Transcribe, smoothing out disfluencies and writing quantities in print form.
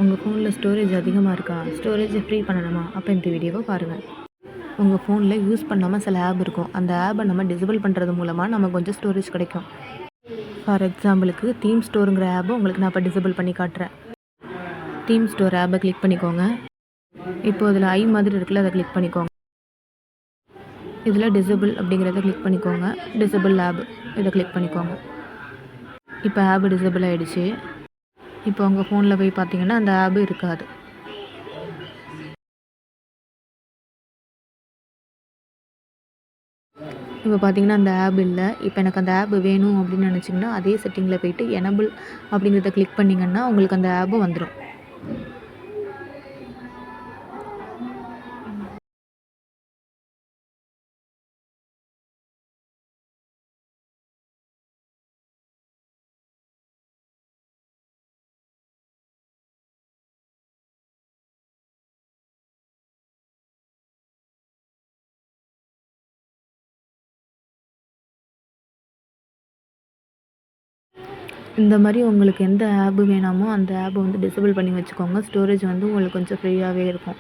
உங்கள் ஃபோனில் ஸ்டோரேஜ் அதிகமாக இருக்கா? ஸ்டோரேஜை ஃப்ரீ பண்ணணுமா? அப்போ இந்த வீடியோவை பாருங்கள். உங்கள் ஃபோனில் யூஸ் பண்ணாமல் சில ஆப் இருக்கும். அந்த ஆப்பை நம்ம டிசேபிள் பண்ணுறது மூலமாக நமக்கு கொஞ்சம் ஸ்டோரேஜ் கிடைக்கும். ஃபார் எக்ஸாம்பிளுக்கு தீம் ஸ்டோருங்கிற ஆப்பை உங்களுக்கு நான் இப்போ டிசேபிள் பண்ணி காட்டுறேன். தீம் ஸ்டோர் ஆப்பை கிளிக் பண்ணிக்கோங்க. இப்போ இதில் ஐ மாதிரி இருக்குல்ல, அதை கிளிக் பண்ணிக்கோங்க. இதில் டிசேபிள் அப்படிங்கிறத கிளிக் பண்ணிக்கோங்க. டிசேபிள் ஆப் இதை கிளிக் பண்ணிக்கோங்க. இப்போ ஆப் டிசேபிள் ஆகிடுச்சு. இப்போ உங்கள் ஃபோனில் போய் பார்த்தீங்கன்னா அந்த ஆப் இருக்காது. இப்போ பார்த்தீங்கன்னா அந்த ஆப் இல்லை. இப்போ எனக்கு அந்த ஆப் வேணும் அப்படின்னு நினச்சிங்கன்னா அதே செட்டிங்கில் போய்ட்டு எனபிள் அப்படிங்கிறத கிளிக் பண்ணிங்கன்னா உங்களுக்கு அந்த ஆப்பும் வந்துடும். இந்த மாதிரி உங்களுக்கு எந்த ஆப் வேணாமோ அந்த ஆப்பை வந்து டிசேபிள் பண்ணி வச்சுக்கோங்க. ஸ்டோரேஜ் வந்து உங்களுக்கு கொஞ்சம் ஃப்ரீயாகவே இருக்கும்.